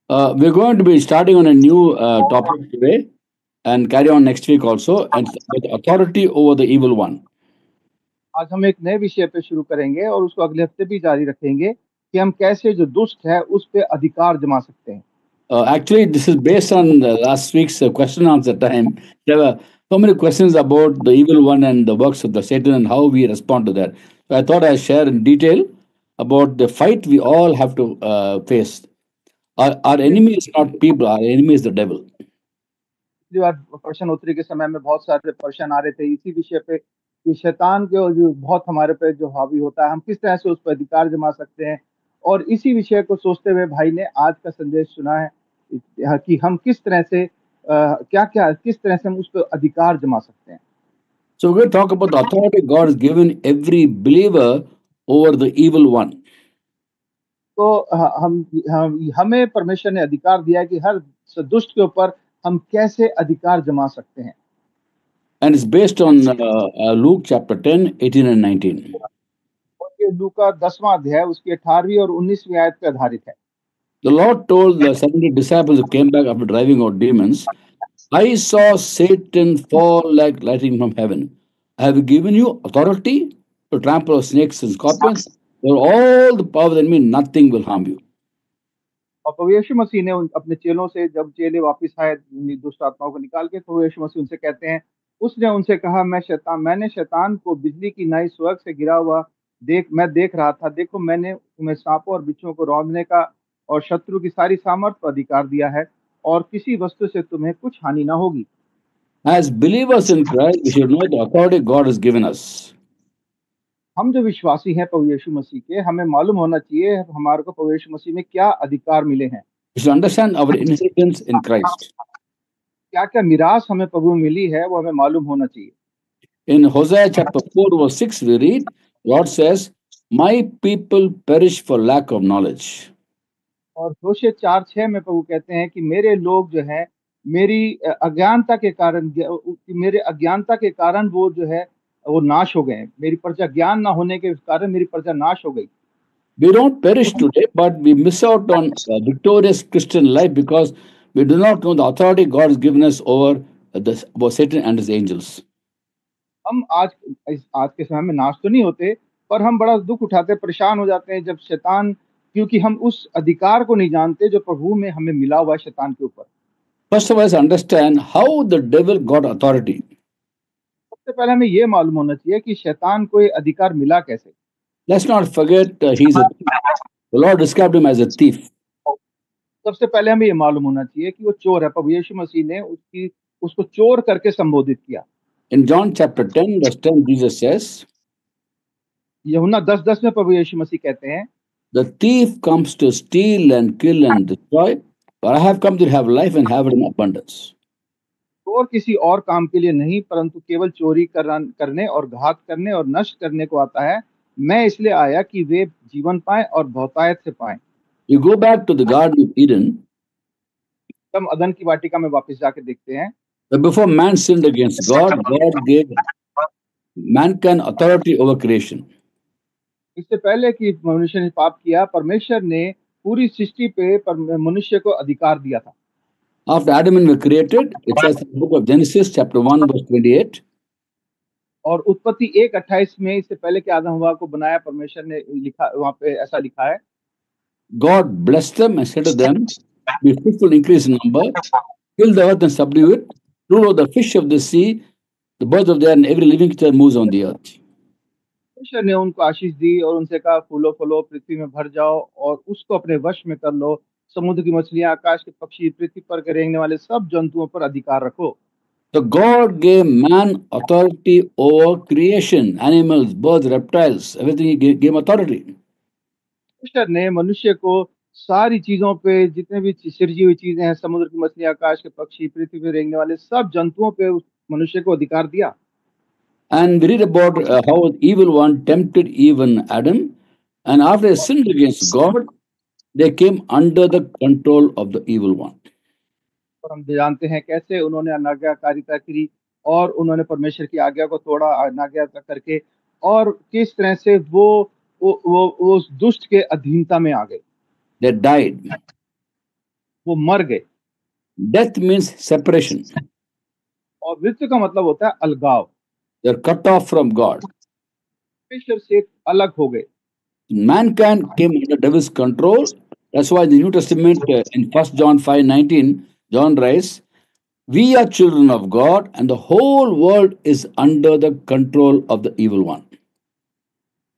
We're going to be starting on a new topic today and carry on next week also, and with authority over the evil one. आज हम एक नए विषय पे शुरू करेंगे और उसको अगले हफ्ते भी जारी रखेंगे कि हम कैसे जो दुष्ट है उस पे अधिकार जमा सकते हैं। Actually, this is based on the last week's question answer time. There were so many questions about the evil one and the works of the Satan and how we respond to that. So I thought I'd share in detail about the fight we all have to face. Our पिछली enemy is not people, our enemy is the devil. पिछली बार प्रश्न उत्तरी के समय में बहुत सारे प्रश्न आ रहे थे इसी विषय पे कि शैतान के जो बहुत हमारे पे जो हावी होता है हम किस तरह से उस पर अधिकार जमा सकते हैं। और इसी विषय को सोचते हुए भाई ने आज का संदेश सुना है कि हम किस तरह से क्या क्या किस तरह से हम उस पर अधिकार जमा सकते हैं। So we're going to talk about the authority God has given every believer over the evil one. तो हमें परमेश्वर ने अधिकार दिया है कि हर दुष्ट के ऊपर हम कैसे अधिकार जमा सकते हैं। And it's based on Luke chapter 10, 18 and 19. और ये लूका 10वां अध्याय उसकी 18वीं और 19वीं आयत पर आधारित है। The Lord told the 70 disciples who came back after driving out demons, I saw Satan fall like lightning from heaven. I have given you authority to trample on snakes and scorpions. For all the power of the enemy, nothing will harm you. और प्रभु यीशु मसीह ने अपने चेलों से जब चेले वापस आए दुष्ट आत्माओं को निकाल के, प्रभु यीशु मसीह उनसे कहते हैं, उसने उनसे कहा मैंने शैतान को बिजली की नाई स्वर्ग से गिरा हुआ मैं देख रहा था। देखो मैंने तुम्हें सांपों और बिच्छुओं को रौंदने का और शत्रु की सारी सामर्थ पर अधिकार दिया है और किसी वस्तु से तुम्हें कुछ हानि ना होगी। As believers in Christ, we should know the authority God has given us. हम जो विश्वासी हैं प्रभु यीशु मसीह के, हमें मालूम होना चाहिए हमारे को प्रभु यीशु मसीह में क्या अधिकार मिले हैं। We should understand our inheritance in Christ. क्या क्या मिरास हमें प्रभु में मिली है वो हमें मालूम होना चाहिए। In Hosea chapter 4, verse 6, we read, Lord says, My people perish for lack of knowledge. और होशे 4:6 में प्रभु कहते हैं कि मेरे लोग जो है मेरी अज्ञानता के कारण मेरे अज्ञानता के कारण वो जो है वो नाश हो गए। मेरी प्रजा ज्ञान ना होने के कारण मेरी प्रजा नाश हो गई। We don't perish today, but we miss out on a victorious Christian life because we do not know the authority God has given us over Satan and his angels. हम आज के समय में नाश तो नहीं होते, पर हम बड़ा दुख उठाते परेशान हो जाते हैं जब शैतान, क्योंकि हम उस अधिकार को नहीं जानते जो प्रभु में हमें मिला हुआ है शैतान के ऊपर। First of all, let's understand how the devil got authority. सबसे पहले हमें ये मालूम होना चाहिए कि शैतान को ये अधिकार मिला कैसे। Let's not forget he's a thief. The Lord described him as a thief. सबसे पहले हमें ये मालूम होना चाहिए कि वो चोर है। प्रभु यीशु मसीह ने उसको चोर करके संबोधित किया। In John chapter 10, verse 10, Jesus says, यूहन्ना 10:10 में प्रभु यीशु मसीह कहते हैं, The thief comes to steal and kill and destroy, but I have come to have life and have it in abundance. चोर किसी और काम के लिए नहीं परंतु केवल चोरी करने और घात करने और नष्ट करने को आता है। मैं इसलिए आया कि वे जीवन पाएं और बहुतायत से पाएं। You go back to the Garden of Eden. हम अदन की वाटिका में वापस जाके देखते हैं। But before man sinned against God, God gave mankind authority over creation. इससे पहले कि मनुष्य ने पाप किया, परमेश्वर ने पूरी सृष्टि पे मनुष्य को अधिकार दिया था। After Adam and Eve were created, it says in the book of Genesis, chapter 1, verse 28, और उत्पत्ति 1:28 में इससे पहले कि आदम हव्वा को बनाया, परमेश्वर ने लिखा, वहां पे ऐसा लिखा है, God blessed them and said to them, Be fruitful, increase in number, fill the earth and subdue it, rule over the fish of the sea, the birds of the air, and every living creature moves on the earth. परमेश्वर ने उनको आशीष दी और उनसे कहा, फूलो फलो पृथ्वी में भर जाओ और उसको अपने वश में कर लो। समुद्र की मछलियां, आकाश के पक्षी, पृथ्वी पर के रेंगने वाले सब जंतुओं पर अधिकार रखो। So God gave man authority over creation, animals, birds, reptiles, everything he gave authority. परमेश्वर ने मनुष्य को सारी चीजों पे, जितने भी सृजी हुई चीजें हैं, समुद्र की मछलियां, आकाश के पक्षी, पृथ्वी पर रेंगने वाले सब जंतुओं पे उस मनुष्य को अधिकार दिया। And we read about how the evil one tempted even Adam, and after they sinned against God, they came under the control of the evil one. और हम जानते हैं कैसे उन्होंने अनाज्ञाकारिता की और उन्होंने परमेश्वर की आज्ञा को तोड़ा अनाज्ञा करके, और किस तरह से वो उस दुष्ट के अधीनता में आ गए। They died. वो मर गए। Death means separation. और मृत्यु का मतलब होता है अलगाव, They're cut off from God. परमेश्वर से अलग हो गए। Mankind came under devil's control. That's why the New Testament in 1 John 5:19, John writes, we are children of God, and the whole world is under the control of the evil one.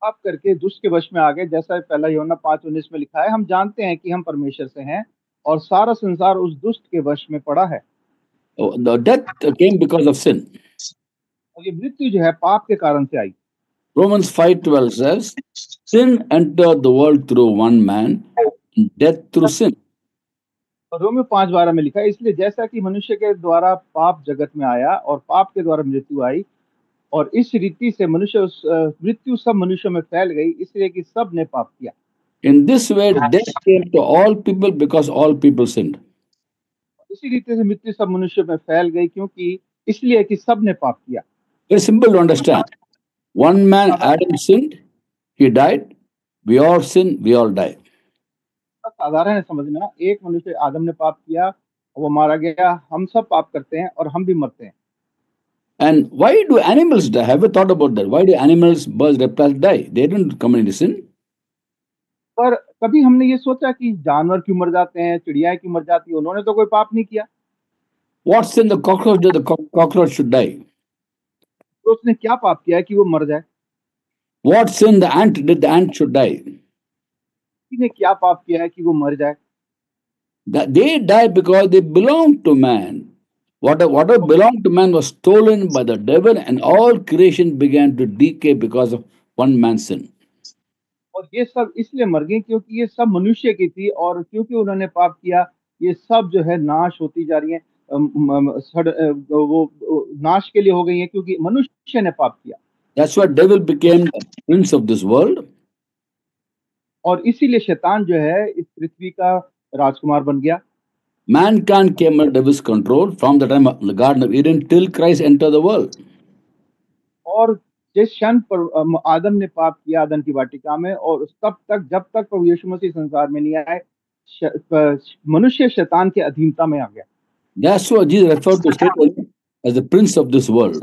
आप करके दुष्ट के वश में आ गए, जैसा पहला यूहन्ना 5:19 में लिखा है, हम जानते हैं कि हम परमेश्वर से हैं और सारा संसार उस दुष्ट के वश में पड़ा है। The death came because of sin. और ये मृत्यु जो है पाप के कारण से आई। Romans 5:12 says, sin entered the world through one man, and death through sin. और रोमियो 5:12 में लिखा है, इसलिए जैसा कि मनुष्य के द्वारा पाप जगत में आया और पाप के द्वारा मृत्यु आई, और इस रीति से मृत्यु सब मनुष्यों में फैल गई, इसलिए कि सब ने पाप किया। In this way, death came to all people because all people sinned. इसी रीति से मृत्यु सब मनुष्यों में फैल गई, क्योंकि इसलिए कि सब ने पाप किया। Very simple to understand. One man, Adam, sinned, he died. We all sin, we all die. साधारण है समझना, एक मनुष्य आदम ने पाप किया, वो मारा गया, हम सब पाप करते हैं और हम भी मरते हैं। And why do animals die? Have you thought about that? Why do animals, birds, reptiles die? They didn't commit any sin. पर कभी हमने ये सोचा कि जानवर क्यों मर जाते हैं, चिड़िया क्यों मर जाती है? उन्होंने तो कोई पाप नहीं किया। What sin the cockroach did? The cockroach should die. तो उसने क्या पाप किया है कि वो मर जाए? What sin the ant did? The ant should die. किसी ने क्या पाप किया है कि वो मर जाए? They die because they belong to man. Whatever belonged to man was stolen by the devil, and all creation began to decay because of one man's sin. और ये सब इसलिए मर गई क्योंकि ये सब मनुष्य की थी, और क्योंकि उन्होंने पाप किया, ये सब जो है नाश होती जा रही है। वो नाश के लिए हो गई है क्योंकि मनुष्य ने पाप किया। That's why devil became the prince of this world. और इसीलिए शैतान जो है इस पृथ्वी का राजकुमार बन गया। Mankind came under devil's control from the time of the Garden of Eden till Christ entered the world. और जिस क्षण पर आदम ने पाप किया आदम की वाटिका में, और तब तक जब तक प्रभु यीशु मसीह संसार में नहीं आए, मनुष्य शैतान के अधीनता में आ गया। That's why Jesus referred to Satan as the prince of this world.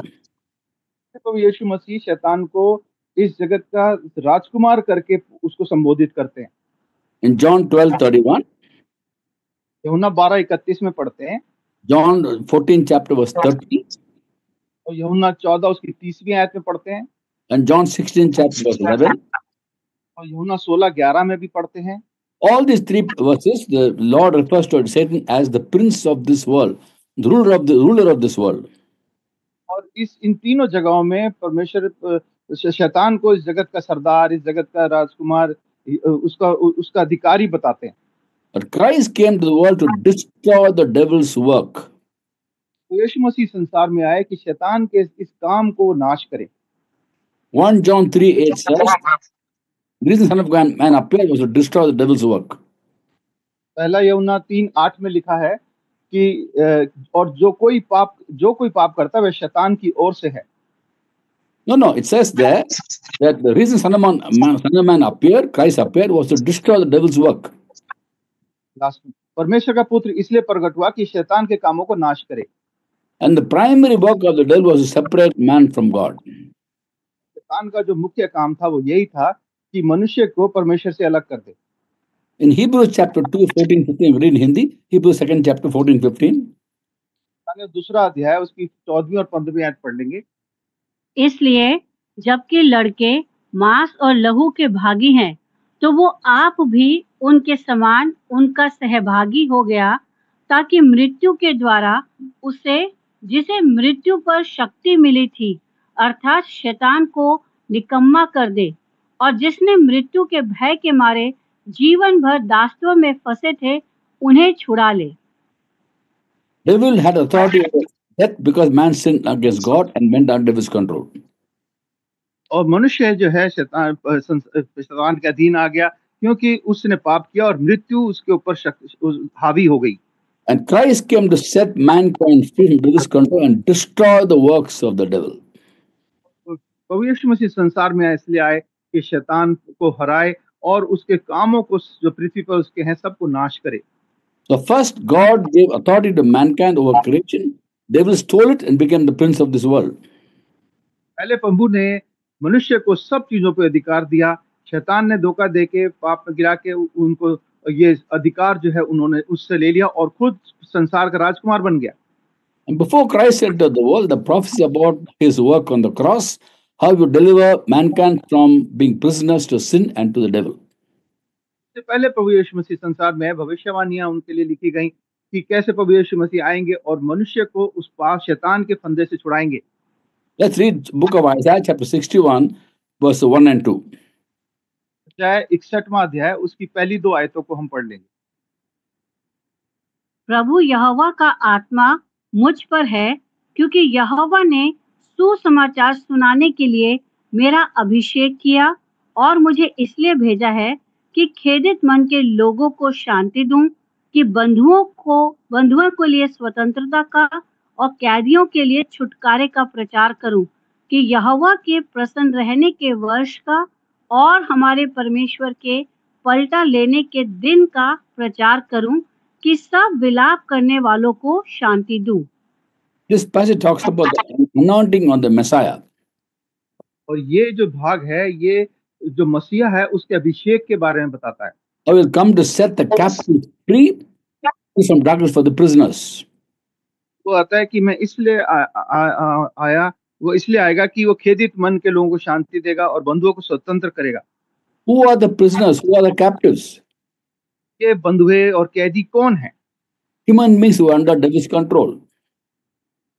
प्रभु यीशु मसीह शैतान को इस जगत का राजकुमार करके उसको संबोधित करते हैं। In John 12:31, यूहन्ना 12:31 में पढ़ते हैं, John 14 chapter verse 30, और यूहन्ना 14 उसकी 30वीं आयत में पढ़ते हैं, and John 16 chapter verse 11. और यूहन्ना 16:11 में भी पढ़ते हैं। All these three verses, the Lord refers to Satan as the prince of this world, the ruler of this world. और इन तीनों जगहों में परमेश्वर शैतान को इस जगत का सरदार, इस जगत का राजकुमार, उसका अधिकारी बताते हैं। But Christ came to the world to destroy the devil's work. तो यीशु मसीह संसार में आए कि शैतान के इस काम को नाश करे। 1 John 3:8 says, the reason Son of Man appeared was to destroy the devil's work. पहला यूहन्ना 3:8 में लिखा है कि और जो कोई पाप करता है वह शैतान की ओर से है। No, it says there that the reason Son of Man appeared, Christ appeared, was to destroy the devil's work. Last में परमेश्वर का पुत्र इसलिए प्रकट हुआ कि शैतान के कामों को नाश करे। And the primary work of the devil was to separate man from God. शैतान का जो मुख्य काम था वो यही था कि मनुष्य को परमेश्वर से अलग कर दे। In Hebrews chapter 2, 14, 15, we read in Hindi, Hebrews 2nd chapter 14, 15. दूसरा अध्याय उसकी 14वीं और 15वीं आयत पढ़ लेंगे। इसलिए जबकि लड़के मांस और लहू के भागी हैं, तो वो आप भी उनके समान उनका सहभागी हो गया, ताकि मृत्यु के द्वारा जिसे मृत्यु पर शक्ति मिली थी, अर्थात शैतान को निकम्मा कर दे, और जिसने मृत्यु के भय के मारे जीवन भर दासत्व में फंसे थे, उन्हें छुड़ा ले। Devil had authority over death because man sinned against God and went under his control. और मनुष्य जो है शैतान के अधीन आ गया क्योंकि उसने पाप किया और मृत्यु उसके ऊपर हावी हो गई। And Christ came to set mankind free from this control and destroy the works of the devil. प्रभु यीशु मसीह संसार में इसलिए आए कि शैतान को हराए और उसके कामों को जो पृथ्वी पर उसके हैं सबको नाश करे। So first, God gave authority to mankind over creation. Devil stole it and became the prince of this world. पहले प्रभु ने मनुष्य को सब चीजों पर अधिकार दिया। शैतान ने धोखा देके पाप में गिरा के उनको ये अधिकार जो है उन्होंने उससे ले लिया और खुद संसार का राजकुमार बन गया। And before Christ entered the world, the prophecy about his work on the cross, how he would deliver mankind from being prisoners to sin and to the devil. इससे पहले प्रभु यीशु मसीह संसार में भविष्यवाणियां उनके लिए लिखी गई कि कैसे प्रभु यीशु मसीह आएंगे और मनुष्य को उस पाप शैतान के फंदे से छुड़ाएंगे। Let's read book of Isaiah chapter 61 verse 1 and 2. अध्याय 61वां अध्याय उसकी पहली 2 आयतों को हम पढ़ लेंगे। प्रभु यहोवा का आत्मा मुझ पर है, क्योंकि यहोवा ने सुसमाचार सुनाने के लिए मेरा अभिषेक किया और मुझे इसलिए भेजा है कि खेदित मन के लोगों को शांति दूं, कि बंधुओं के लिए स्वतंत्रता का और कैदियों के लिए छुटकारे का प्रचार करूं, कि यहोवा के प्रसन्न रहने के वर्ष का और हमारे परमेश्वर के पलटा लेने के दिन का प्रचार करूं, कि सब विलाप करने वालों को शांति दूं। This passage talks about the anointing on the Messiah. और ये जो भाग है ये जो मसीहा है उसके अभिषेक के बारे में बताता है। I will come to set the captives free from darkness for the prisoners. वो आता है कि मैं इसलिए आया, वो इसलिए आएगा कि वो खेदित मन के लोगों को शांति देगा और बंधुओं को स्वतंत्र करेगा। Who are the prisoners? Who are the captives? ये बंधुए और कैदी कौन है? Human beings who are under devil's control.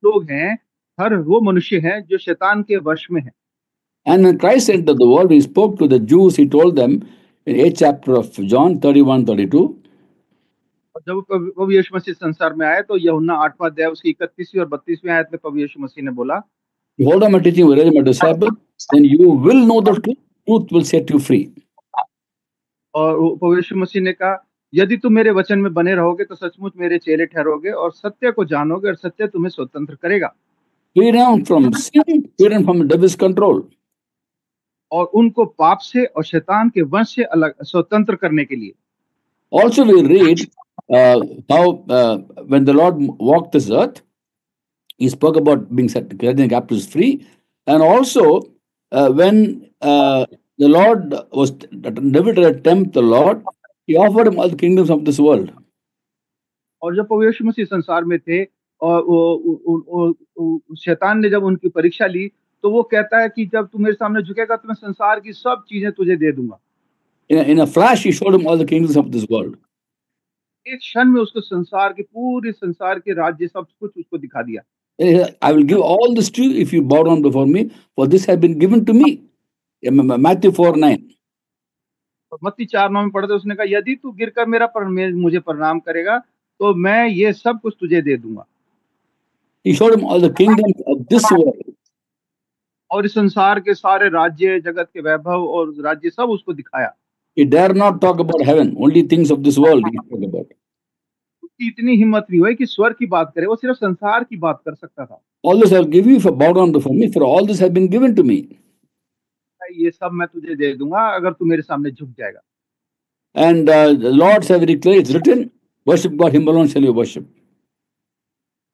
लोग हैं, हर वो मनुष्य हैं जो शैतान के वश में है। And when Christ entered the world, he spoke to the Jews. He told them in 8th chapter of John 31-32. और जब प्रभु यीशु मसीह संसार में आए तो यूहन्ना 8वां अध्याय उसकी 31वीं और 32वीं आयत में प्रभु यीशु मसीह ने बोला, Behold, I am teaching you, my disciple, then you will know the truth. Truth will set you free. और प्रभु यीशु मसीह ने कहा, यदि तुम मेरे वचन में बने रहोगे तो सचमुच मेरे चेले ठहरोगे और सत्य को जानोगे और सत्य तुम्हें स्वतंत्र करेगा। Freedom from sin, freedom from devil's control. और उनको पाप से और शैतान के वंश से अलग स्वतंत्र करने के लिए। Also we read how when the Lord walked this earth, he spoke about being set, getting captives free, and also when the Lord was never to tempt the Lord, he offered him all the kingdoms of this world. और जब प्रभु यीशु मसीह संसार में थे और शैतान ने जब उनकी परीक्षा ली तो वो कहता है कि जब तू मेरे सामने झुकेगा तो मैं संसार की सब चीजें तुझे दे दूंगा। In a flash, he showed him all the kingdoms of this world. एक क्षण में उसको संसार के पूरे संसार के राज्य सब कुछ उसको दिखा दिया। I will give all this to you if you bow down before me, for this has been given to me. Matthew 4:9. मत्ती 4:9 में पढ़ते उसने कहा, यदि तू गिरकर मुझे प्रणाम करेगा तो मैं ये सब कुछ तुझे दे दूंगा। He showed him all the kingdoms of this world. और इस संसार के सारे राज्य, जगत के वैभव और राज्य सब उसको दिखाया। He dare not talk about heaven, only things of this world he spoke about. उसकी इतनी हिम्मत नहीं हुई कि स्वर्ग की बात करे, वो सिर्फ संसार की बात कर सकता था। All this I will give you if you bow down before me, for all this has been given to me. ये सब मैं तुझे दे दूंगा अगर तू मेरे सामने झुक जाएगा। And the Lord said very clearly, it's written, worship God, him alone shall you worship.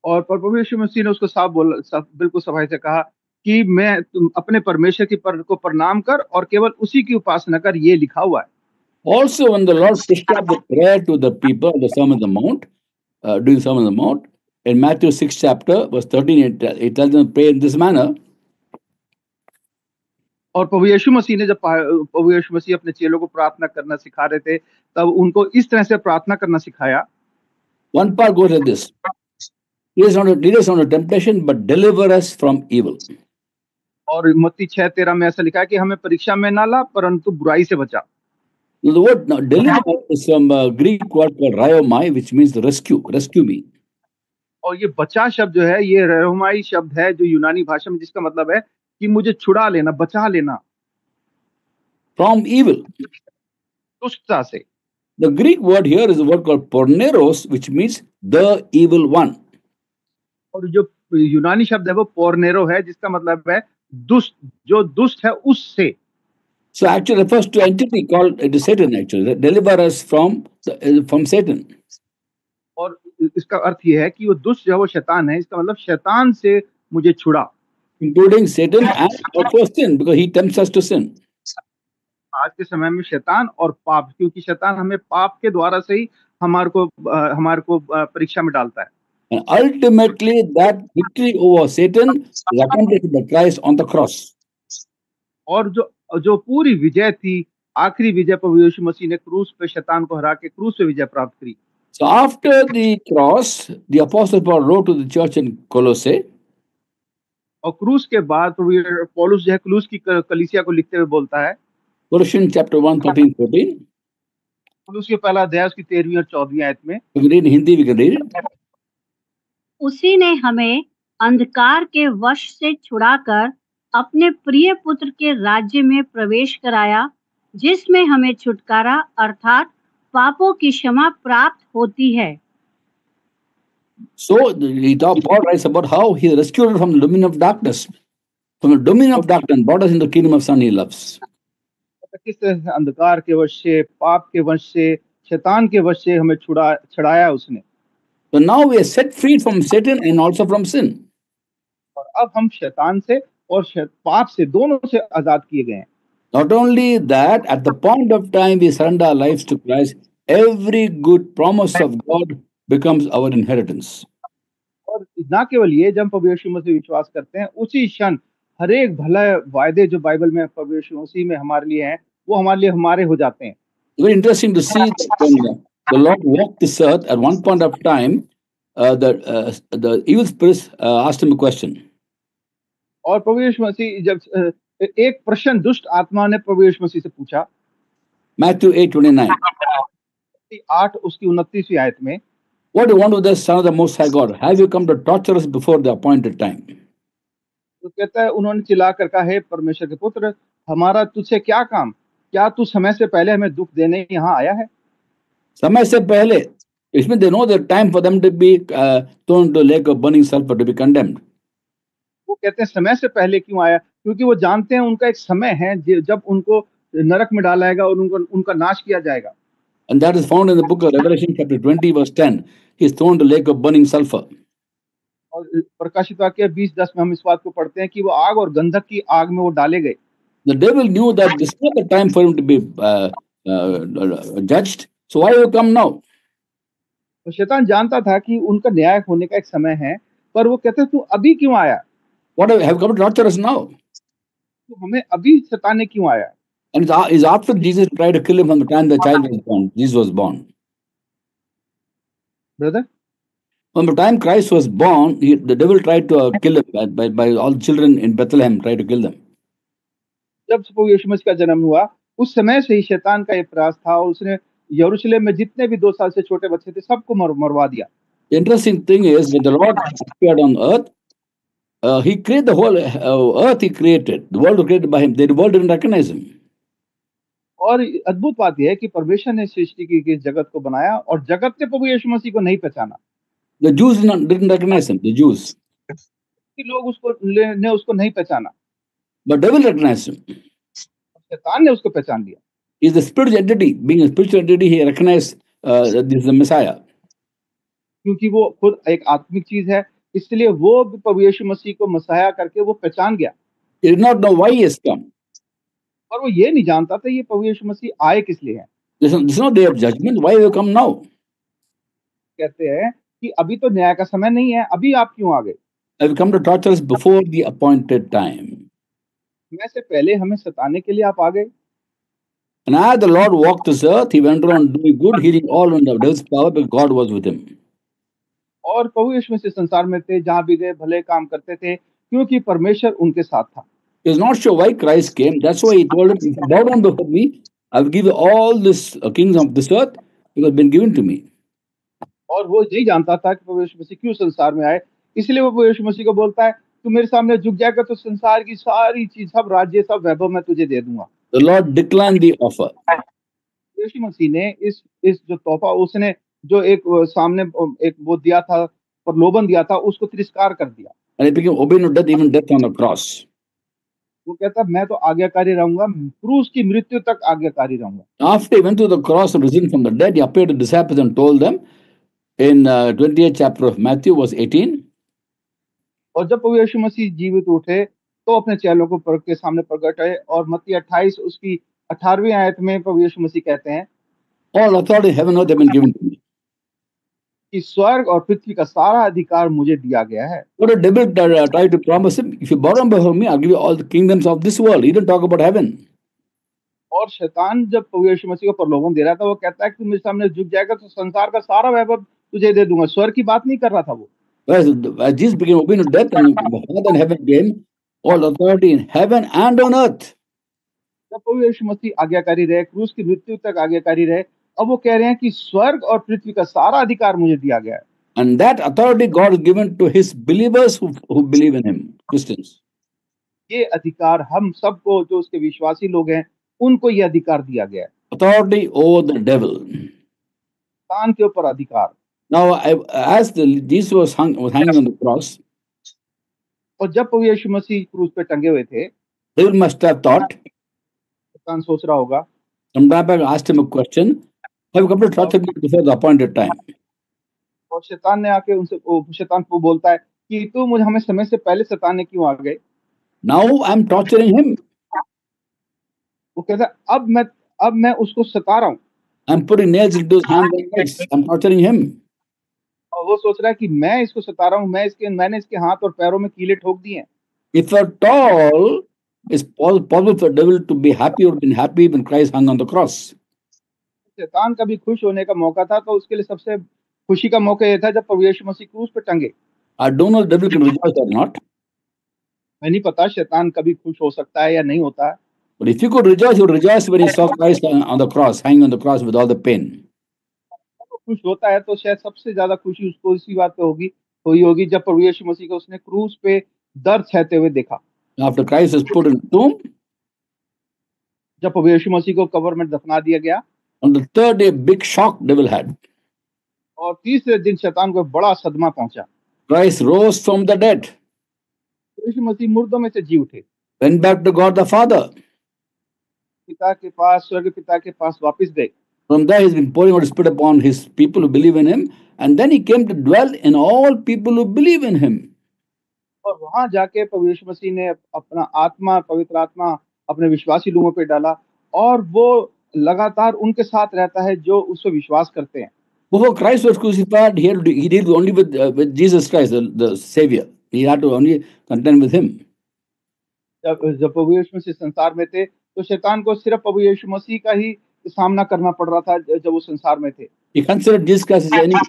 और प्रभु यीशु मसीह ने उसको बिल्कुल सफाई से कहा कि तुम अपने परमेश्वर को प्रणाम कर और केवल उसी की उपासना कर, ये लिखा हुआ है। Also, when the Lord prescribed the prayer to the people, the Sermon on the Mount, doing Sermon on the Mount, in Matthew 6 chapter, verse 13, it tells them to pray in this manner. और प्रभु यीशु मसीह ने जब प्रभु यीशु मसीह अपने चेलों को प्रार्थना करना सिखा रहे थे, तब उनको इस तरह से प्रार्थना करना सिखाया। One part goes like this: lead us not into temptation, but deliver us from evil. और मत्ती 6:13 में ऐसा लिखा है कि हमें परीक्षा में ना ला, परंतु बुराई से बचा। The word deliver is from Greek word called raiomai, which means rescue me. और ये बचा शब्द जो है, ये रयोमाई शब्द है जो यूनानी भाषा में, जिसका मतलब है कि मुझे छुड़ा लेना, बचा लेना। From evil. दुष्टता से। The Greek word here is a word called porneros, which means the evil one. और जो यूनानी शब्द है वो पोर्नेरो है, जिसका मतलब है दुष्ट, जो दुष्ट है उससे। So actually refers to entity called Satan. Actually, deliver us from Satan. और इसका अर्थ ये है कि वो दुष्ट जो है वो शैतान है, इसका मतलब शैतान से मुझे छुड़ा। including Satan and also sin, because he tempts us to sin. आज के समय में शैतान और पाप, क्योंकि शैतान हमें पाप के द्वारा से ही हमारे को परीक्षा में डालता है। And ultimately, that victory over Satan is accomplished by Christ on the cross. और जो जो पूरी विजय थी, आखिरी विजय प्रभु यीशु मसीह ने क्रूस पे शैतान को हरा के क्रूस पे विजय प्राप्त करी। So after the cross, the Apostle Paul wrote to the church in Colossae, और क्रूस के बाद प्रभु पौलुस जो है क्रूस की कलीसिया को लिखते हुए बोलता है, Colossians chapter 1, 13, 14. क्रूस के पहला अध्याय उसकी 13वीं और 14वीं आयत में, We can read in Hindi, we can read it. उसी ने हमें अंधकार के वश से छुड़ाकर अपने प्रिय पुत्र के राज्य में प्रवेश कराया, जिसमें हमें छुटकारा अर्थात पापों की क्षमा प्राप्त होती है। So Paul writes about how he rescued us from the dominion of darkness, from the dominion of darkness, and brought us into the kingdom of Son he loves. किस तरह से अंधकार के वश से, पाप के वश से, शैतान के वश से हमें छुड़ाया उसने। So now we are set free from Satan and also from sin. और अब हम शैतान से और पाप से, दोनों से आजाद किए गए हैं। Not only that, at the point of time we surrender our lives to Christ, every good promise of God becomes our inheritance. और ना केवल ये, जब प्रभु यीशु मसीह विश्वास करते हैं, उसी क्षण हर एक भला वायदे जो बाइबल में प्रभु यीशु मसीह में हमारे लिए हैं, वो हमारे लिए हमारे हो जाते हैं। Very interesting to see that when the Lord walked this earth, at one point of time, the evil spirits asked him a question. और प्रभु यीशु मसीह जब एक प्रश्न दुष्ट आत्मा ने प्रभु यीशु मसीह से पूछा, Matthew 8:29. 8 उसकी 29वीं आयत में, What do you want with the Son of the Most High God? Have you come to torture us before the appointed time? तो कहता है, उन्होंने चिल्लाकर कहा, हे परमेश्वर के पुत्र, हमारा तुझसे क्या काम? क्या तू समय से पहले हमें दुख देने यहाँ आया है? समय से पहले, इसमें they know the time for them to be thrown into lake of burning sulfur to be condemned. वो कहते हैं समय से पहले क्यों आया? क्योंकि वो जानते हैं उनका एक समय है जब उनको नरक में डाला जाएगा और उनका नाश किया जाएगा। And that is found in the book of Revelation chapter 20 verse 10. He is thrown to lake of burning sulfur. और प्रकाशित वाक्य 20:10 में हम इस बात को पढ़ते हैं कि वो आग और गंधक की आग में वो डाले गए। The devil knew that this is not the time for him to be judged. So why will come now? तो शैतान जानता था कि उनका न्याय होने का एक समय है, पर वो कहते हैं, तू अभी क्यों आया? What have come to torture us now? तो हमें अभी सताने क्यों आया? And it's after Jesus tried to kill him from the time the child was born. Jesus was born. Brother, From the time Christ was born, the devil tried to kill him by all children in Bethlehem, tried to kill them. जब प्रभु यीशु मसीह का जन्म हुआ, उस समय से ही शैतान का ये प्रयास था और उसने यरूशलेम में जितने भी 2 साल से छोटे बच्चे थे, सबको मरवा दिया। The interesting thing is, when the Lord appeared on earth, he created the whole earth. He created the world was created by him. The world didn't recognize him. और अद्भुत बात यह है कि परमेश्वर ने सृष्टि की इस जगत को बनाया और जगत ने प्रभु यीशु मसीह को नहीं पहचाना। The Jews didn't recognize him. The Jews, कि लोग उसको नहीं पहचाना, but devil recognized him. शैतान ने उसको पहचान लिया। He's a spiritual entity. Being a spiritual entity, he recognized that this is the Messiah. क्योंकि वो खुद एक आत्मिक चीज है, इसलिए वो प्रभु यीशु मसीह को मसीहा करके वो पहचान गया। He did not know why he has come. और वो ये नहीं जानता था ये प्रभु यीशु मसीह आए किस लिए हैं। This is no day of judgment. Why have you come now? कहते हैं कि अभी तो न्याय का समय नहीं है, अभी आप क्यों आ गए? Have you come to torture us before the appointed time? समय से पहले हमें सताने के लिए आप आ गए। And as the Lord walked this earth, he went around doing good, healing all under the devil's power, because God was with him. और प्रभु यीशु मसीह संसार में थे, जहाँ भी गए भले काम करते थे, क्योंकि परमेश्वर उनके साथ था। He was not sure why Christ came. That's why he told him, if you bow down before me, I will give you all this kingdom of this earth, because it's been given to me. और वो नहीं जानता था कि प्रभु यीशु मसीह क्यों संसार में आए, इसलिए वो प्रभु यीशु मसीह को बोलता है, तू मेरे सामने झुक जाएगा तो संसार की सारी चीज, सब राज्य, सब वैभव मैं तुझे दे दूंगा। The Lord declined the offer. यीशु मसीह ने इस जो तोहफा उसने जो एक सामने एक वो दिया था, प्रलोभन दिया था, उसको तिरस्कार कर दिया। And he became obedient to death, even death on the cross. वो कहता मैं तो आज्ञाकारी रहूंगा, क्रूस की मृत्यु तक आज्ञाकारी रहूंगा। After he went to the cross and risen from the dead, he appeared to disciples and told them, In 20th chapter of Matthew, verse 18, और जब प्रभु यीशु मसीह जीवित उठे तो अपने चेलों को के सामने प्रकट है, और मत्ती 28 उसकी 18वीं आयत में प्रभु यीशु मसीह कहते हैं all authority in heaven and earth have been given to me. कि स्वर्ग और पृथ्वी का सारा अधिकार मुझे दिया गया है। What a devil tried to promise him, if you borrow before me, I'll give you all the kingdoms of this world. He didn't talk about heaven. और शैतान जब प्रभु यीशु मसीह को प्रलोभन दे रहा था, वो कहता है कि तू मेरे सामने झुक जाएगा तो संसार का सारा वैभव तुझे दे दूंगा। स्वर्ग की बात नहीं कर रहा था वो। As Jesus became obedient to death and Father in heaven came, all authority in heaven and on earth. जब प्रभु यीशु मसीह आज्ञाकारी रहे, क्रूस की मृत्यु तक आज्ञाकारी रहे, अब वो कह रहे हैं कि स्वर्ग और पृथ्वी का सारा अधिकार मुझे दिया गया है। And that authority God has given to his believers who believe in him, Christians. ये अधिकार हम सबको, जो उसके विश्वासी लोग हैं, उनको ये अधिकार दिया गया है। Authority over the devil. शैतान के ऊपर अधिकार। Now, as Jesus was hanging on the cross, और जब प्रभु यीशु मसीह क्रूस पे टंगे हुए थे, devil must have thought, शैतान सोच रहा होगा, sometime back I asked him a question, have you come to trust him before the appointed time? और शैतान ने आके उनसे, शैतान को बोलता है कि तू मुझे हमें समय से पहले सताने क्यों आ गए? Now I'm torturing him. वो कहता है अब मैं उसको सता रहा हूँ। I'm putting nails into his hands and legs. I'm torturing him. और वो सोच रहा है कि मैं इसको सता रहा हूँ, मैंने इसके हाथ और पैरों में कीले ठोक दिए हैं। If at all it's possible for the devil to be happy or been happy when Christ hung on the cross. शैतान का भी खुश होने का मौका था, तो उसके लिए सबसे खुशी का मौका ये था जब प्रभु यीशु मसीह क्रूस पे टंगे। I don't know if the devil can rejoice or not. मैं नहीं पता शैतान कभी खुश हो सकता है या नहीं होता है। But if he could rejoice, he would rejoice when he saw Christ on the cross, hanging on the cross with all the pain. तो खुश होता है तो शायद सबसे ज्यादा खुशी उसको इसी बात पे होगी जब प्रभु यीशु मसीह को उसने क्रूस पे दर्द सहते हुए देखा। After Christ was put in the tomb, जब प्रभु यीशु मसीह को कब्र में दफना दिया गया, on the third day, big shock devil had. और तीसरे दिन शैतान को बड़ा सदमा पहुंचा। Christ rose from the dead, यीशु मसीह मुर्दों में से जी उठे, went back to God the Father. पिता के पास, स्वर्ग पिता के पास वापस गए। From there, he's been pouring out his spirit upon his people who believe in him, and then he came to dwell in all people who believe in him. और वहां जाके प्रभु यीशु मसीह ने अपना आत्मा, पवित्र आत्मा अपने विश्वासी लोगों पे डाला, और वो लगातार उनके साथ रहता है जो उस पर विश्वास करते हैं। Before Christ was crucified, he dealt only with Jesus Christ, the Savior. He had to only contend with him. जब प्रभु यीशु मसीह संसार में थे, तो शैतान को सिर्फ प्रभु यीशु मसीह का ही सामना करना पड़ रहा था जब वो संसार में थे। He considered Jesus Christ as enemy.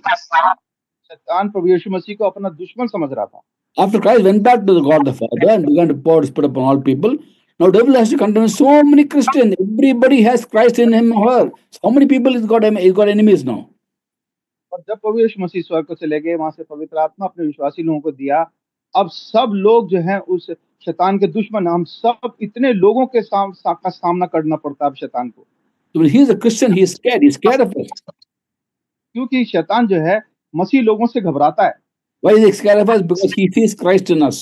शैतान प्रभु यीशु मसीह को अपना दुश्मन समझ रहा था। After Christ went back to the God the Father and began to pour his spirit upon all people, now devil has to contend with so many Christians. Everybody has Christ in him or her. So how many people he's got enemies now? और जब प्रभु यीशु मसीह स्वर्ग को चले गए, वहां से पवित्र आत्मा अपने विश्वासी लोगों को दिया, अब सब लोग जो हैं उस शैतान के दुश्मन, हम सब इतने लोगों के का सामना करना पड़ता है अब शैतान को। So when he's a Christian, he's scared. He's scared of us. क्योंकि शैतान जो है मसीह लोगों से घबराता है। Why is he scared of us? Because he sees Christ in us.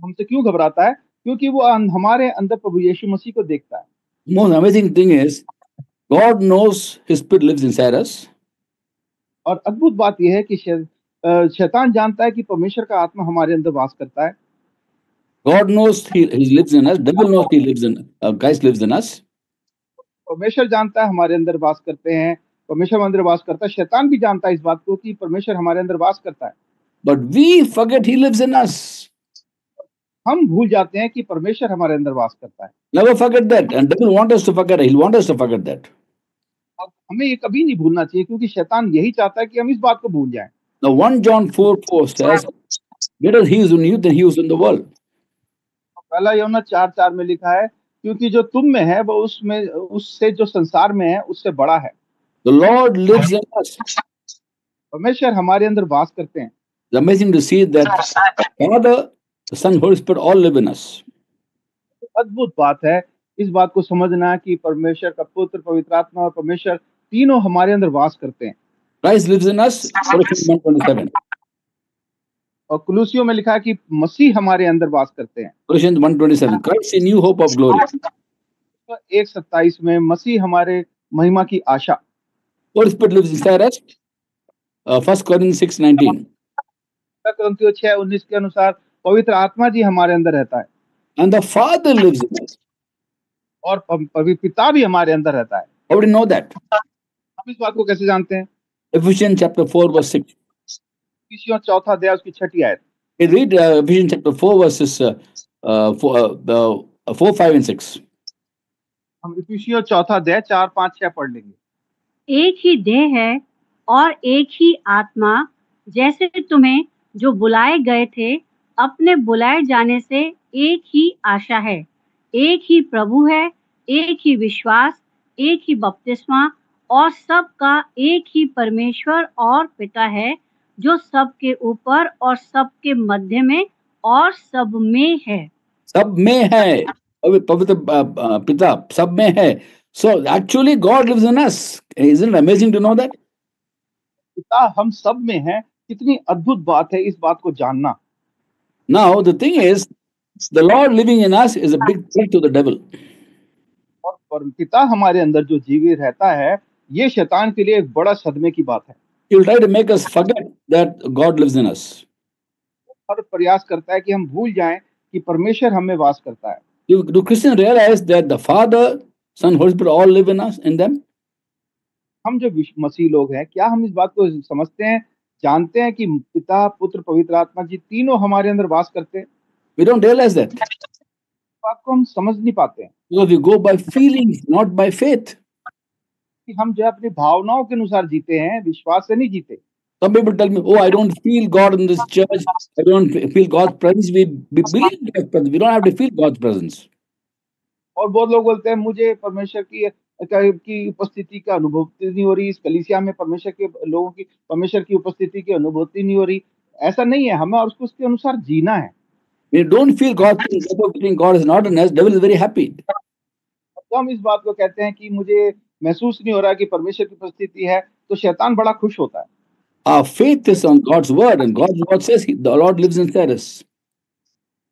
हमसे क्यों घबराता है? क्योंकि वो हमारे अंदर प्रभु यीशु मसीह को देखता है। Most amazing thing is, God knows his spirit lives inside us. और अद्भुत बात यह है कि शैतान जानता है कि परमेश्वर का आत्मा हमारे अंदर वास करता है। God knows he lives in us. Devil knows he lives in Christ lives in us. परमेश्वर जानता है हमारे अंदर वास करते हैं, परमेश्वर हमारे अंदर वास करता है। शैतान भी जानता है इस बात को कि परमेश्वर हमारे अंदर वास करता है। But we forget he lives in us. हम भूल जाते हैं कि परमेश्वर हमारे अंदर वास करता है। Never forget that. And devil wants us to forget it. He'll want us to forget that. और हमें ये कभी नहीं भूलना चाहिए, क्योंकि शैतान यही चाहता है कि हम इस बात को भूल जाएं। Now 1 John 4:4 says, greater he is in you than he is in the world. पहला यूहन्ना 4:4 में लिखा है, क्योंकि जो तुम में है वो उससे जो संसार में है उससे बड़ा है। The Lord lives in us. परमेश्वर हमारे अंदर वास करते हैं। It's amazing to see that Father, the Son, Holy Spirit all live in us. अद्भुत बात है इस बात को समझना कि परमेश्वर का पुत्र, पवित्र आत्मा और परमेश्वर तीनों हमारे अंदर वास करते हैं। Christ lives in us. Colossians 1:27. और कुलूसियों में लिखा है कि मसीह हमारे अंदर वास करते हैं। Colossians 1:27. Christ in you, hope of glory. 1:27 में मसीह हमारे महिमा की आशा। Holy Spirit lives inside us. 1 Corinthians 6:19. Corinthians 6:19 के अनुसार पवित्र आत्मा जी हमारे अंदर रहता है And the Father lives in us. और पवित्र पिता भी हमारे अंदर रहता है। How do you know that? हम इस बात को कैसे जानते हैं? Ephesians chapter 4 verse 6. इफिसियों 4 अध्याय उसकी 6 आयत। You read Ephesians chapter 4 verses 4, 5 and 6. हम इफिसियों 4 अध्याय 4, 5, 6 पढ़ लेंगे। एक ही देह है और एक ही आत्मा, जैसे तुम्हें जो बुलाए गए थे अपने बुलाए जाने से एक ही आशा है, एक ही प्रभु है, एक ही विश्वास, एक ही बपतिस्मा और सबका एक ही परमेश्वर और पिता है, जो सबके ऊपर और सबके मध्य में और सब में है। सब में है, पवित्र पिता सब में है. So actually God lives in us. Isn't it amazing to know that? पिता हम सब में है, कितनी अद्भुत बात है इस बात को जानना। Now the thing is, the Lord living in us is a big threat to the devil. और पिता हमारे अंदर जो जीवित रहता है, ये शैतान के लिए एक बड़ा सदमे की बात है। He will try to make us forget that God lives in us. हर प्रयास करता है कि हम भूल जाएं कि परमेश्वर हमें वास करता है। Do Christians realize that the Father, Son, Holy Spirit all live in us, in them? हम जो मसीह लोग हैं, क्या हम इस बात को समझते हैं, जानते हैं कि पिता, पुत्र, पवित्र आत्मा जी तीनों हमारे अंदर वास करते हैं? We don't realize that. बात को हम समझ नहीं पाते हैं Because we go by feelings, not by faith. कि हम जो है अपनी भावनाओं के अनुसार जीते हैं, विश्वास से नहीं जीते। Some people tell me, oh, I don't feel God in this church. I don't feel God's presence. We believe God's presence. We don't have to feel God's presence. और बहुत लोग बोलते हैं मुझे परमेश्वर की उपस्थिति का अनुभूति नहीं हो रही, इस कलीसिया में परमेश्वर के लोगों की परमेश्वर की उपस्थिति की अनुभूति नहीं हो रही। ऐसा नहीं है, हमें और उसके अनुसार जीना है। We don't feel God's presence. Therefore, we think God is not in us. Devil is very happy. तो हम इस बात को कहते हैं कि मुझे महसूस नहीं हो रहा कि परमेश्वर की उपस्थिति है, तो शैतान बड़ा खुश होता है। Our faith is on God's word, and God's word says the Lord lives inside us.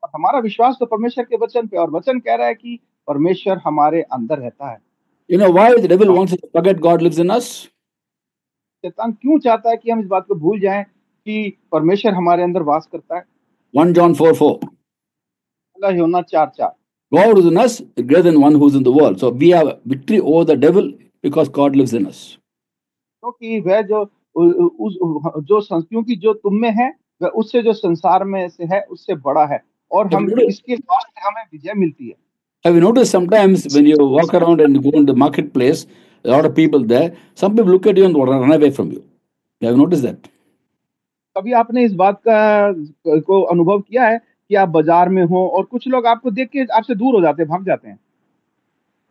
और हमारा विश्वास तो परमेश्वर के वचन पे, और वचन कह रहा है कि परमेश्वर हमारे अंदर रहता है। You know why the devil wants us to forget God lives in us? शैतान क्यों चाहता है कि हम इस बात को भूल जाएं कि परमेश्वर हमारे अंदर वास करता है? 1 John 4:4. पहला यूहन्ना 4:4। God who is in us is greater than one who is in the world. So we have victory over the devil because God lives in us. क्योंकि वह क्योंकि जो तुम में है वह उससे जो संसार में से है उससे बड़ा है, और हम इसके वास्ते हमें विजय मिलती है। Have you noticed sometimes when you walk around and go in the marketplace, a lot of people there, some people look at you and run away from you. Have you noticed that? कभी आपने इस बात को अनुभव किया है कि आप बाजार में हो और कुछ लोग आपको देख के आपसे दूर हो जाते हैं, भाग जाते हैं?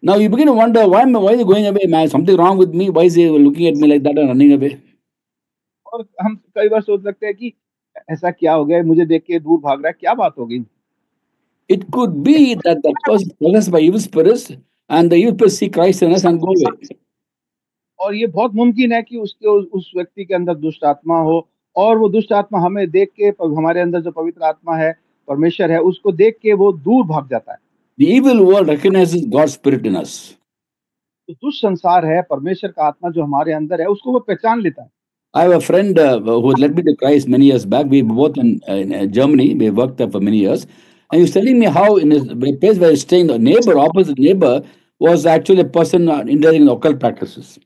Now you begin to wonder, why is he going away? Man, something wrong with me? Why is he looking at me like that and running away? और हम कई बार सोच लगते हैं कि ऐसा क्या हो गया, मुझे देख के दूर भाग रहा है, क्या बात हो गई? It could be that the person possessed by evil spirits and the evil spirits see Christ in us and go away. और ये बहुत मुमकिन है कि उस व्यक्ति के अंदर दुष्ट आत्मा हो, और वो दुष्ट आत्मा हमें देख के, हमारे अंदर जो पवित्र आत्मा है, परमेश्वर है, उसको देख के वो दूर भाग जाता है। The evil world recognizes God's spirit in us. तो दुष्ट संसार है, परमेश्वर का आत्मा जो हमारे अंदर है उसको वो पहचान लेता है। I have a friend who led me to Christ many years back. We were both in Germany. We worked there for many years. And he was telling me how in his place where he was staying, the neighbor, opposite neighbor, was actually a person indulging in occult practices.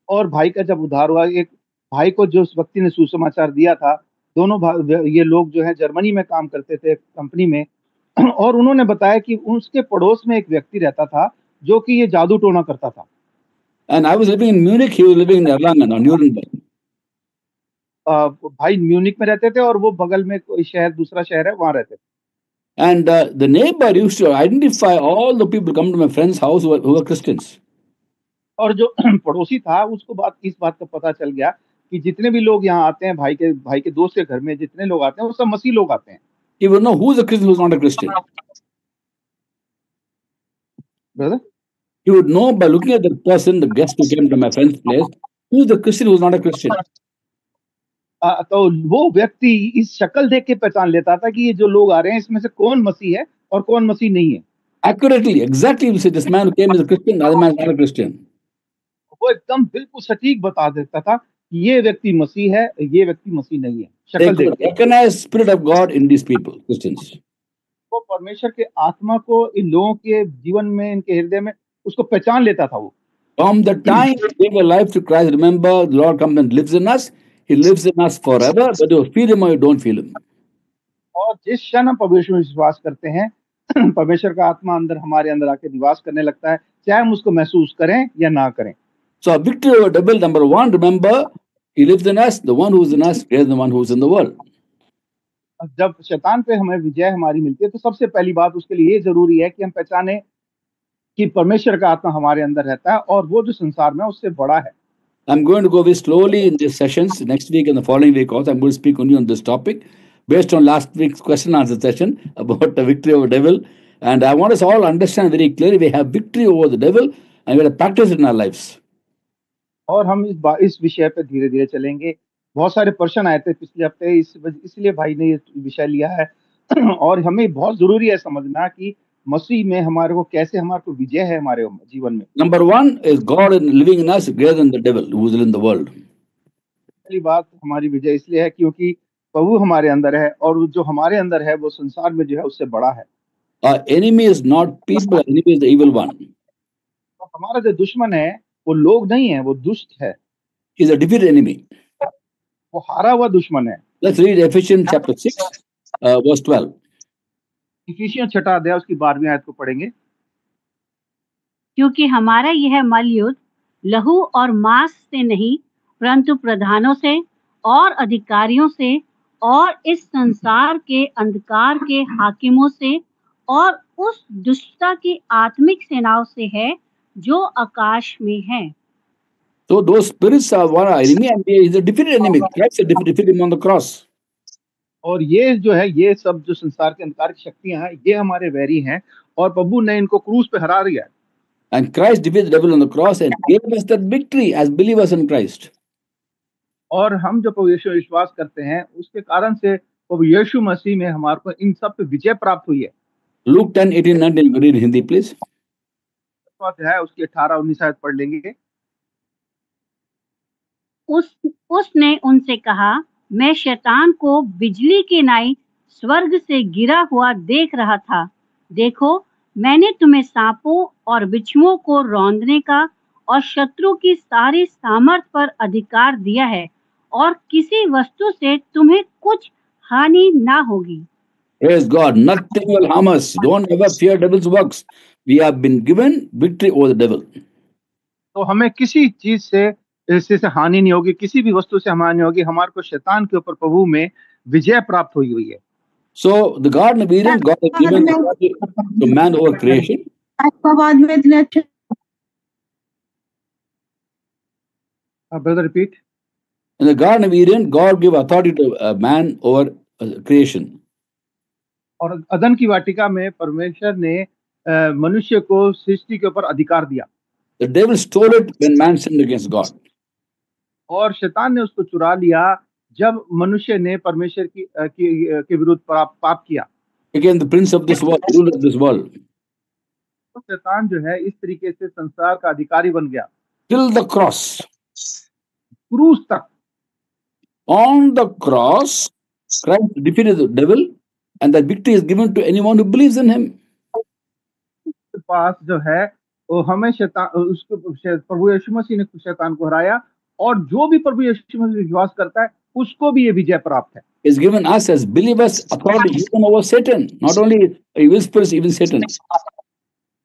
और भाई का जब उद्धार हुआ, एक भाई को जो उस व्यक्ति ने सुसमाचार दिया था, दोनों ये लोग जो है जर्मनी में काम करते थे कंपनी में, और उन्होंने बताया कि उसके पड़ोस में एक व्यक्ति रहता था जो कि ये जादू टोना करता था। And I was living in Munich, he was living in Erlangen or Nuremberg. भाई म्यूनिक में रहते थे और वो बगल में कोई शहर, दूसरा शहर है, वहां रहते थे। And the neighbor used to identify all the people come to my friend's house who were Christians. और जो पड़ोसी था उसको इस बात का पता चल गया कि जितने भी लोग यहाँ आते हैं, भाई के दोस्त के घर में जितने लोग आते हैं वो सब मसीह लोग आते हैं। He would know who's a Christian, who's not a Christian. Brother? He would know by looking at the person, the guest who came to my friend's place, who's the Christian, who's not a Christian. तो वो व्यक्ति इस शक्ल देख के पहचान लेता था कि ये जो लोग आ रहे हैं इसमें से कौन मसीह है और कौन मसीह नहीं है। Accurately, exactly, you say this man who came is a Christian, the other man is not a Christian. वो एकदम बिल्कुल सटीक बता देता था, कि ये व्यक्ति मसीह है, ये व्यक्ति मसीह नहीं है। They शक्ल से पता recognize Spirit of God in these people, Christians. वो परमेश्वर के आत्मा को इन लोगों के जीवन में, इनके हृदय में उसको पहचान लेता था वो। From the time we gave a life to Christ, remember, the Lord comes and lives in us. He lives in us forever, whether you feel Him or you don't feel Him. और जिस क्षण हम परमेश्वर में विश्वास करते हैं, परमेश्वर का आत्मा अंदर हमारे अंदर आके निवास करने लगता है, चाहे हम उसको महसूस करें या ना करें। So, victory over devil, number one, remember, He lives in us. The one who is in us is the one who is in the world. जब शैतान पे हमें विजय हमारी मिलती है, तो सबसे पहली बात उसके लिए ये जरूरी है कि हम पहचाने कि परमेश्वर का आत्मा हमारे अंदर रहता है और वो जो संसार में उससे बड़ा है। I'm going to go very slowly in these sessions. Next week and the following week also, I'm going to speak only on this topic based on last week's question answer session about the victory over devil. And I want us all to understand very clearly we have victory over the devil and we have to practice it in our lives. और हम इस विषय पे धीरे धीरे चलेंगे। बहुत सारे प्रश्न आए थे पिछले हफ्ते, इसलिए भाई ने ये विषय लिया है। और हमें बहुत जरूरी है समझना कि मसीह में हमारे को कैसे हमारे को विजय है हमारे जीवन में। Number one is God living in us greater than the devil who is in the world. पहली बात हमारी विजय इसलिए है क्योंकि प्रभु हमारे अंदर है और जो हमारे अंदर है वो संसार में जो है उससे बड़ा है। Our enemy is not people, our enemy is the evil one. तो हमारा जो दुश्मन है वो लोग नहीं है, वो दुष्ट है, He is a defeated enemy. वो हारा हुआ दुश्मन है। Let's read Ephesians chapter 6, verse 12. इफिसियों 6 अध्याय उसकी 12वीं आयत को पढ़ेंगे। क्योंकि हमारा यह मल्लयुद्ध लहू और मांस से नहीं, परंतु प्रधानों से और अधिकारियों से और इस संसार के अंधकार के हाकिमों से और उस दुष्टता की आत्मिक सेनाओं से है जो आकाश में है। So those spirits are one enemy and he is a defeated enemy. Christ defeated him on the cross. और ये जो है, ये सब जो संसार के अंधकार की शक्तियां हैं, ये हमारे वैरी हैं और प्रभु ने इनको क्रूस पे हरा दिया है। And Christ defeated the devil on the cross and gave us that victory as believers in Christ. और हम जो प्रभु यीशु में विश्वास करते हैं उसके कारण से प्रभु यीशु मसीह में हमारे को इन सब पे विजय प्राप्त हुई है। Luke 10, 18, 19, read in Hindi please. है उसकी 18-19 आयत पढ़ लेंगे। उसने उनसे कहा, मैं शैतान को बिजली की नाई स्वर्ग से गिरा हुआ देख रहा था। देखो, मैंने तुम्हें सांपों और बिच्छुओं को रौंदने का और शत्रु की सारी सामर्थ पर अधिकार दिया है और किसी वस्तु से तुम्हें कुछ हानि ना होगी। Praise God. Nothing will harm us. Don't ever fear devil's works. We have been given victory over the devil. तो हमें किसी चीज से इससे हानि नहीं होगी, किसी भी वस्तु से हानि नहीं होगी। हमारे को शैतान के ऊपर प्रभु में विजय प्राप्त हुई हुई है। So the Garden of Eden, God has given to man over creation. Brother, repeat. In the Garden of Eden, God gave authority to man over creation. और अदन की वाटिका में परमेश्वर ने मनुष्य को सृष्टि के ऊपर अधिकार दिया। The devil stole it when man sinned against God. और शैतान ने उसको चुरा लिया जब मनुष्य ने परमेश्वर के विरुद्ध पाप किया। Again, the prince of this world, ruler of this world. तो शैतान जो है इस तरीके से संसार का अधिकारी बन गया। Till the cross. क्रूस तक। On the cross, Christ defeated the devil, and that victory is given to anyone who believes in him. उसके पास जो है वो हमें शैतान, उसको प्रभु यीशु मसीह ने शैतान को हराया और जो भी प्रभु यीशु मसीह विश्वास करता है उसको भी ये विजय प्राप्त है। Is given us as believers authority even over Satan, not only evil spirits, even Satan.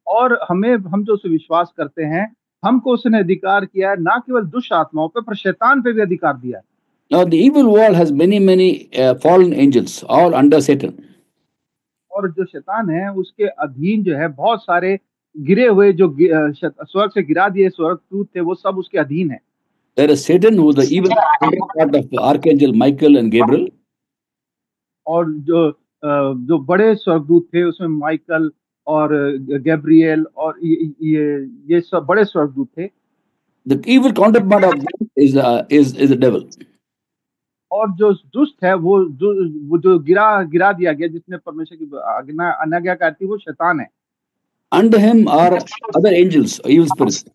और हम जो उसे विश्वास करते हैं, हमको उसने अधिकार किया है ना केवल दुष्ट आत्माओं पे, पर शैतान पे भी अधिकार दिया है। Now the evil world has many fallen angels, all under Satan. और जो शैतान है उसके अधीन जो है बहुत सारे गिरे हुए जो स्वर्ग से गिरा दिए स्वर्गदूत थे, वो सब उसके अधीन है। There is Satan, who is the evil part of Archangel Michael and Gabriel. और जो बड़े स्वर्गदूत थे उसमें माइकल और गैब्रिएल और ये सब बड़े स्वर्गदूत थे। The evil counterpart of that is the devil. और जो दुष्ट है वो जो गिरा दिया गया, जिसने परमेश्वर की अनाज्ञा थी, वो शैतान है। Under him are other angels, evil spirits.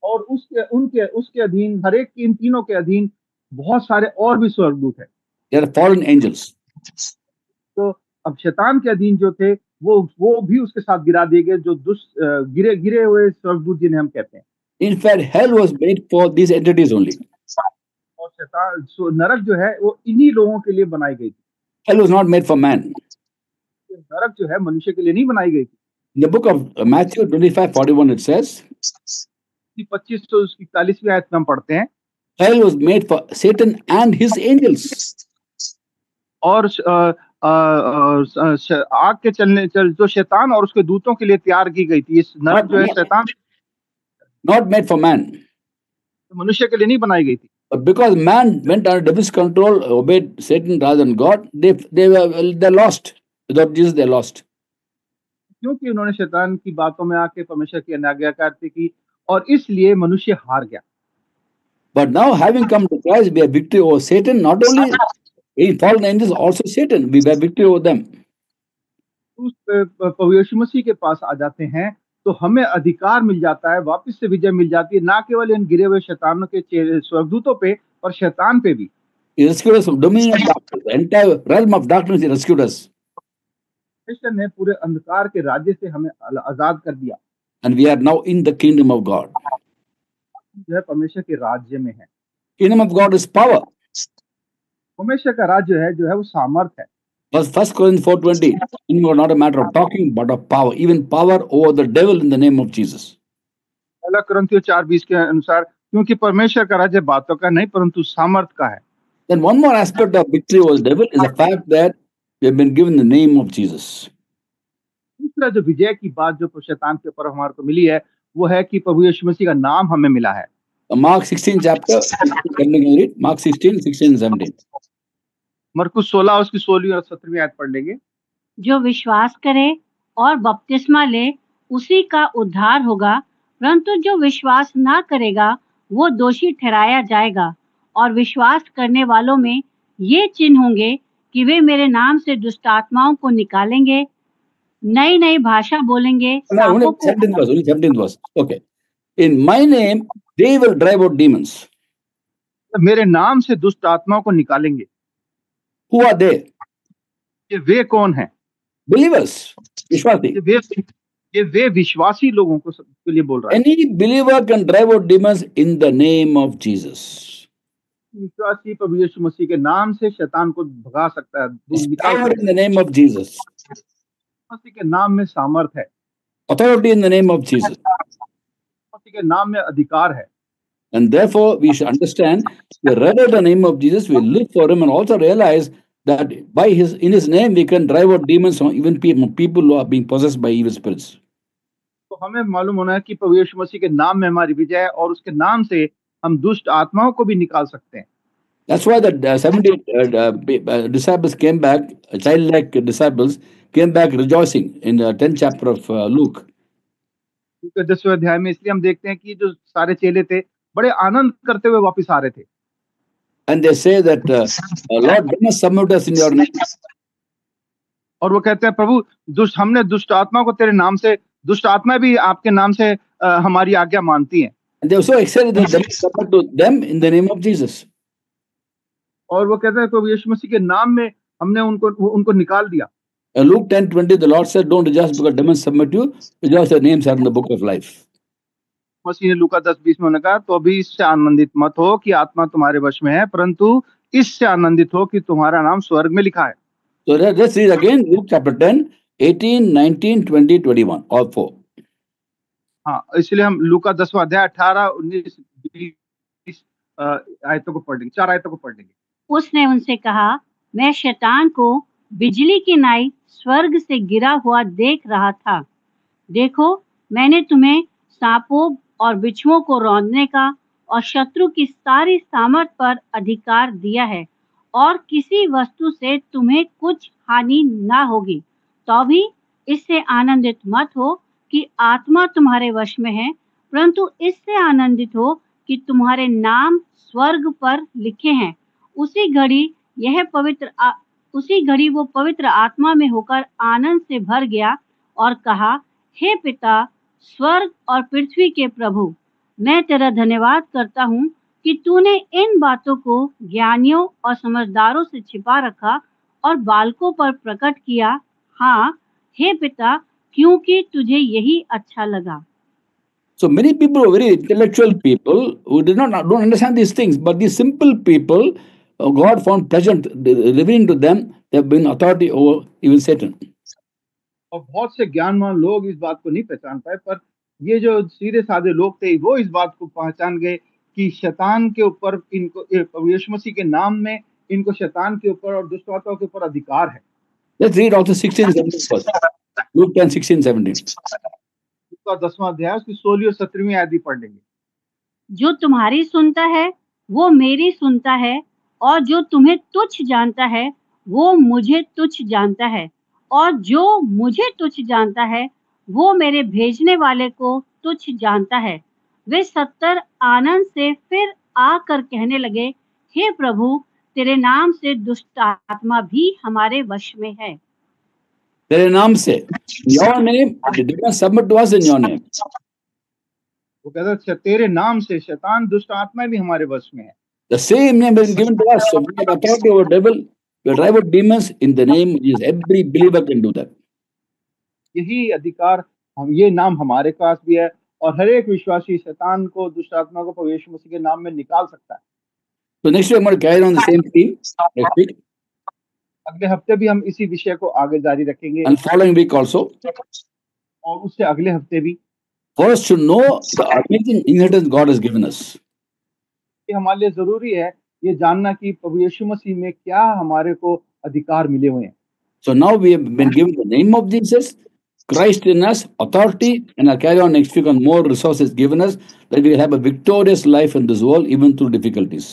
और उसके अधीन, हर एक इन तीनों के अधीन बहुत सारे और भी स्वर्गदूत हैं। They are fallen angels. तो अब शैतान के अधीन जो थे वो भी उसके साथ गिरा दिए गए, जो गिरे गिरे हुए स्वर्गदूत जिन्हें हम कहते हैं। In fact, hell was made for these entities only. और नरक जो है वो इन्हीं लोगों के लिए बनाई गई थी। Hell was not made for man. नरक जो है मनुष्य के लिए नहीं बनाई गई थी। In the book of Matthew 25:41, it says, 25:41 आयत में हम पढ़ते हैं, hell was made for Satan and his angels. और आग के जो शैतान और उसके दूतों के लिए तैयार की गई थी। इस नरक जो है शैतान, not made for man. मनुष्य के लिए नहीं बनाई गई थी। But because man went under devil's control, obeyed Satan rather than God, they're lost. Without Jesus, they're lost. क्योंकि उन्होंने शैतान की बातों में आके परमेश्वर की अनाज्ञाकारिता की, और इसलिए मनुष्य हार गया। But now, having come to Christ, we have victory over Satan. Not only in fallen angels, also Satan. We have victory over them. प्रभु यीशु मसीह के पास आ जाते हैं तो हमें अधिकार मिल जाता है, वापस से विजय मिल जाती है, ना केवल इन गिरे हुए शैतानों के स्वर्गदूतों पे, पर शैतान पे भी। He rescued us from dominion of darkness, the entire realm of darkness. He rescued us. परमेश्वर ने पूरे अंधकार के राज्य से हमें आजाद कर दिया। And we are now in the kingdom of God. जो है परमेश्वर के राज्य में है। Kingdom of God is power. परमेश्वर का राज्य है जो है वो सामर्थ है। First Corinthians 4:20, kingdom was not a matter of talking, but of power, even power over the devil in the name of Jesus. पहला कुरिन्थियों 4:20 के अनुसार, क्योंकि परमेश्वर का राज्य बातों का नहीं परंतु सामर्थ का है। Then one more aspect of victory over the devil is the fact that we have been given the name of Jesus. दूसरा जो विजय की बात जो शैतान के ऊपर हमारे को मिली है, वो है कि प्रभु यीशु मसीह का नाम हमें मिला है। Mark 16 chapter, Mark 16, 16 and 17. मरकुस 16 उसकी 16वीं और 17वीं आयत पढ़ लेंगे। जो विश्वास करे और बपतिस्मा ले उसी का उद्धार होगा, परंतु जो विश्वास ना करेगा वो दोषी ठहराया जाएगा। और विश्वास करने वालों में ये चिन्ह होंगे कि वे मेरे नाम से दुष्ट आत्माओं को निकालेंगे, नई नई भाषा बोलेंगे, Only 17th verse. Okay. In my name, they will drive out demons. मेरे नाम से दुष्ट आत्माओं को निकालेंगे। Who are they? ये वे कौन हैं? Believers. विश्वासी. ये वे विश्वासी लोगों को के लिए बोल रहा है। Any believer can drive out demons in the name of Jesus. विश्वासी प्रभु यीशु मसीह के नाम से शैतान को भगा सकता है, निकाल सकता है। In the name of Jesus. मसीह के नाम में सामर्थ है। Authority in the name of Jesus. मसीह के नाम में अधिकार है। And therefore, we should understand the rather the name of Jesus, we live for him, and also realize that in his name we can drive out demons from even people who are being possessed by evil spirits. तो हमें मालूम होना है कि प्रभु यीशु मसीह के नाम में हमारी विजय है, और उसके नाम से हम दुष्ट आत्माओं को भी निकाल सकते हैं। That's why the 70 disciples came back, childlike disciples came back rejoicing in the 10th chapter of Luke. 10वें अध्याय में इसलिए हम देखते हैं कि जो सारे चेले थे बड़े आनंद करते हुए वापस आ रहे थे। And they say that Lord, we must submit us in your name. और वो कहते हैं प्रभु हमने दुष्ट आत्मा को तेरे नाम से, दुष्ट आत्मा भी आपके नाम से हमारी आज्ञा मानती हैं। And they were so excited that they submit to them in the name of Jesus. और वो कहते हैं प्रभु यीशु मसीह के नाम में हमने उनको निकाल दिया। Luke 10:20, the Lord said, "Don't rejoice because demons submit you, rejoice their names are in the book of life." मसीह ने लूका 10:20 में कहा, तो अभी इससे आनंदित मत हो कि आत्मा तुम्हारे वश में है, परंतु इससे आनंदित हो कि तुम्हारा नाम स्वर्ग में लिखा है। So let's read again Luke chapter 10, 18, 19, 20, 21, all four. हाँ, इसलिए हम लूका 10वां अध्याय 18, 19, 20 आयतों को पढ़ लेंगे, 4 आयतों को पढ़ लेंगे। उसने उनसे कहा, मैं शैतान को बिजली की नाई स्वर्ग से गिरा हुआ देख रहा था। देखो, मैंने तुम्हें सांपों और बिच्छुओं को रौंदने का और शत्रु की सारी सामर्थ पर अधिकार दिया है, और किसी वस्तु से तुम्हें कुछ हानि ना होगी। तो भी इससे आनंदित मत हो कि आत्मा तुम्हारे वश में है, परंतु इससे आनंदित हो कि तुम्हारे नाम स्वर्ग पर लिखे हैं। उसी घड़ी वो पवित्र आत्मा में होकर आनंद से भर गया और कहा, हे पिता, स्वर्ग और पृथ्वी के प्रभु, मैं तेरा धन्यवाद करता हूँ कि तूने इन बातों को ज्ञानियों और समझदारों से छिपा रखा और बालकों पर प्रकट किया। हाँ, हे पिता, क्योंकि तुझे यही अच्छा लगा। So many people are very intellectual people who don't understand these things, but these simple people, God found pleasant revealing to them. They have been authority over even Satan. और बहुत से ज्ञानवान लोग इस बात को नहीं पहचान पाए, पर ये जो सीधे साधे लोग थे वो इस बात को पहचान गए कि शैतान के ऊपर इनको प्रभु यीशु मसीह के नाम में इनको शैतान के ऊपर और दुष्ट आत्माओं के ऊपर अधिकार है। Let's read also 16, 17 first. Luke 10, 16, 17. उसका 10वां अध्याय उसकी 16वीं और 17वीं आयत भी पढ़ लेंगे। जो तुम्हारी सुनता है वो मेरी सुनता है, और जो तुम्हें तुच्छ जानता है वो मुझे तुच्छ जानता है, और जो मुझे तुच्छ जानता है वो मेरे भेजने वाले को तुच्छ जानता है। वे 70 आनंद से फिर आकर कहने लगे, हे प्रभु, तेरे नाम से दुष्ट आत्मा भी हमारे वश में है। तेरे नाम से, your name, they did not submit to us in your name. वो कहता है तेरे नाम से शैतान दुष्ट आत्मा भी हमारे वश में है। The same name has been given to us. So we have authority over devil. We drive out demons in the name of Jesus. Every believer can do that. यही अधिकार हम, ये नाम हमारे पास भी है और हर एक विश्वासी शैतान को दुष्ट आत्मा को प्रभु यीशु मसीह के नाम में निकाल सकता है। So next week I'm going to carry on the same theme. Next week. अगले हफ्ते भी हम इसी विषय को आगे जारी रखेंगे And following week also. और उससे अगले हफ्ते भी। For us to know the amazing inheritance God has given us. ये हमारे लिए जरूरी है ये जानना कि प्रभु यीशु मसीह में क्या हमारे को अधिकार मिले हुए हैं। So now we have been given the name of Jesus, Christ in us, authority, and I'll carry on next week on more resources given us that we have a victorious life in this world even through difficulties.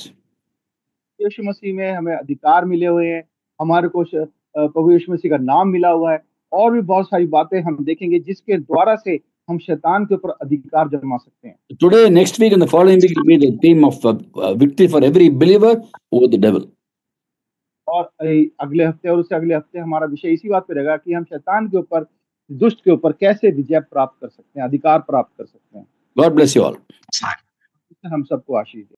यीशु मसीह में हमें अधिकार मिले हुए हैं, हमारे को प्रभु यीशु मसीह का नाम मिला हुआ है और भी बहुत सारी बातें हम देखेंगे जिसके द्वारा से हम शैतान के ऊपर अधिकार जमा सकते हैं। Today, next week, and the following week will be the theme of victory for every believer over the devil. और अगले हफ्ते और उससे अगले हफ्ते हमारा विषय इसी बात पे रहेगा कि हम शैतान के ऊपर, दुष्ट के ऊपर कैसे विजय प्राप्त कर सकते हैं, अधिकार प्राप्त कर सकते हैं। God bless you all. हम सबको आशीष दे।